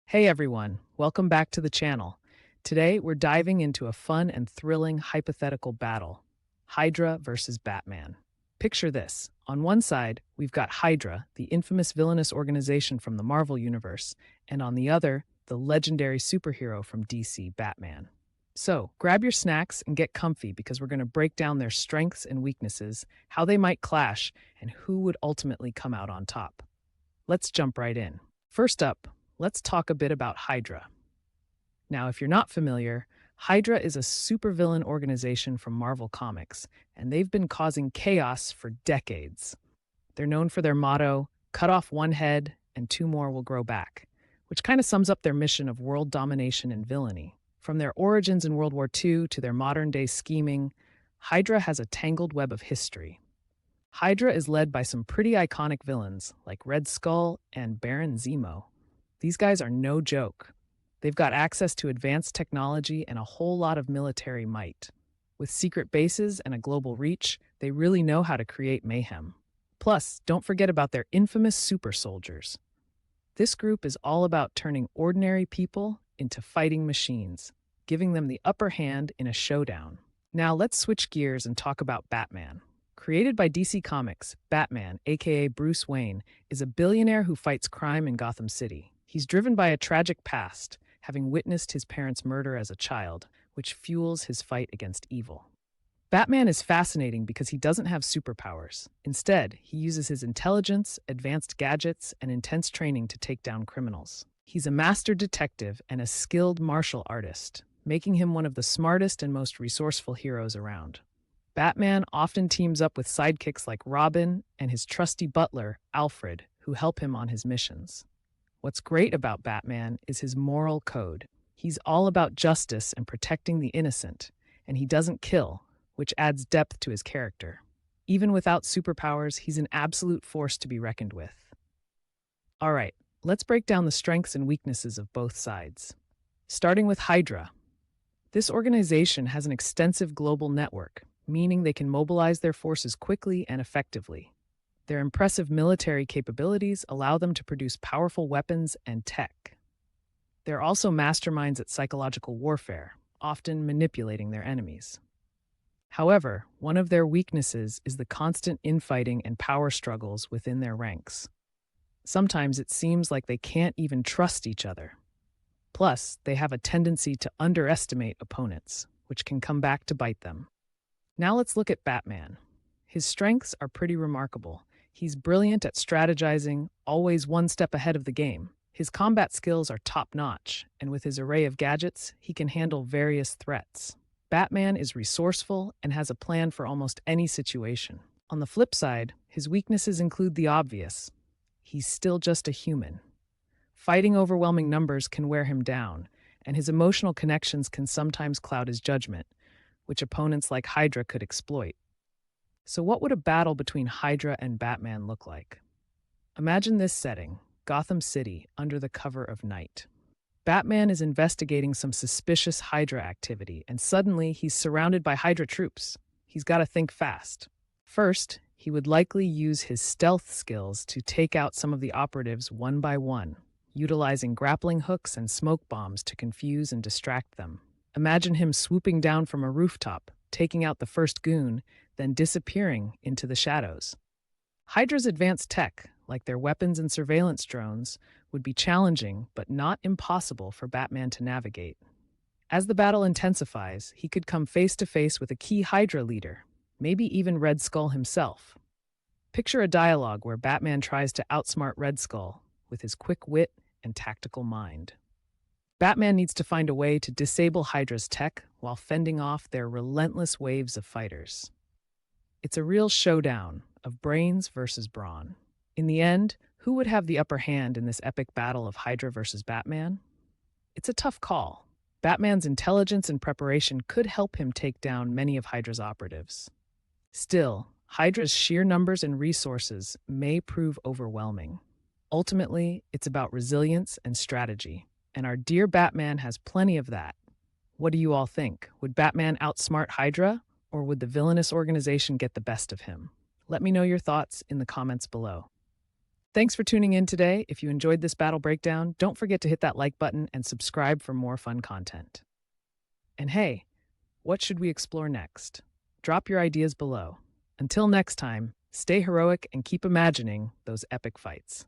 Hey everyone, welcome back to the channel. Today we're diving into a fun and thrilling hypothetical battle Hydra versus Batman. Picture this. On one side, we've got Hydra, the infamous villainous organization from the Marvel Universe, and on the other, the legendary superhero from DC, Batman. So, grab your snacks and get comfy because we're going to break down their strengths and weaknesses, how they might clash, and who would ultimately come out on top. Let's jump right in. First up, let's talk a bit about Hydra. Now, if you're not familiar, Hydra is a supervillain organization from Marvel Comics, and they've been causing chaos for decades. They're known for their motto, cut off one head and two more will grow back, which kind of sums up their mission of world domination and villainy. From their origins in World War II to their modern day scheming, Hydra has a tangled web of history. Hydra is led by some pretty iconic villains like Red Skull and Baron Zemo. These guys are no joke. They've got access to advanced technology and a whole lot of military might. With secret bases and a global reach, they really know how to create mayhem. Plus, don't forget about their infamous super soldiers. This group is all about turning ordinary people into fighting machines, giving them the upper hand in a showdown. Now let's switch gears and talk about Batman. Created by DC Comics, Batman, aka Bruce Wayne, is a billionaire who fights crime in Gotham City. He's driven by a tragic past, having witnessed his parents' murder as a child, which fuels his fight against evil. Batman is fascinating because he doesn't have superpowers. Instead, he uses his intelligence, advanced gadgets, and intense training to take down criminals. He's a master detective and a skilled martial artist, making him one of the smartest and most resourceful heroes around. Batman often teams up with sidekicks like Robin and his trusty butler, Alfred, who help him on his missions. What's great about Batman is his moral code. He's all about justice and protecting the innocent, and he doesn't kill, which adds depth to his character. Even without superpowers, he's an absolute force to be reckoned with. All right, let's break down the strengths and weaknesses of both sides. Starting with Hydra. This organization has an extensive global network, meaning they can mobilize their forces quickly and effectively. Their impressive military capabilities allow them to produce powerful weapons and tech. They're also masterminds at psychological warfare, often manipulating their enemies. However, one of their weaknesses is the constant infighting and power struggles within their ranks. Sometimes it seems like they can't even trust each other. Plus, they have a tendency to underestimate opponents, which can come back to bite them. Now let's look at Batman. His strengths are pretty remarkable. He's brilliant at strategizing, always one step ahead of the game. His combat skills are top-notch, and with his array of gadgets, he can handle various threats. Batman is resourceful and has a plan for almost any situation. On the flip side, his weaknesses include the obvious. He's still just a human. Fighting overwhelming numbers can wear him down, and his emotional connections can sometimes cloud his judgment, which opponents like Hydra could exploit. So what would a battle between Hydra and Batman look like? Imagine this setting, Gotham City, under the cover of night. Batman is investigating some suspicious Hydra activity, and suddenly he's surrounded by Hydra troops. He's got to think fast. First, he would likely use his stealth skills to take out some of the operatives one by one, utilizing grappling hooks and smoke bombs to confuse and distract them. Imagine him swooping down from a rooftop, taking out the first goon, then disappearing into the shadows. Hydra's advanced tech, like their weapons and surveillance drones, would be challenging but not impossible for Batman to navigate. As the battle intensifies, he could come face to face with a key Hydra leader, maybe even Red Skull himself. Picture a dialogue where Batman tries to outsmart Red Skull with his quick wit and tactical mind. Batman needs to find a way to disable Hydra's tech while fending off their relentless waves of fighters. It's a real showdown of brains versus brawn. In the end, who would have the upper hand in this epic battle of Hydra versus Batman? It's a tough call. Batman's intelligence and preparation could help him take down many of Hydra's operatives. Still, Hydra's sheer numbers and resources may prove overwhelming. Ultimately, it's about resilience and strategy. And our dear Batman has plenty of that. What do you all think? Would Batman outsmart Hydra, or would the villainous organization get the best of him? Let me know your thoughts in the comments below. Thanks for tuning in today. If you enjoyed this battle breakdown, don't forget to hit that like button and subscribe for more fun content. And hey, what should we explore next? Drop your ideas below. Until next time, stay heroic and keep imagining those epic fights.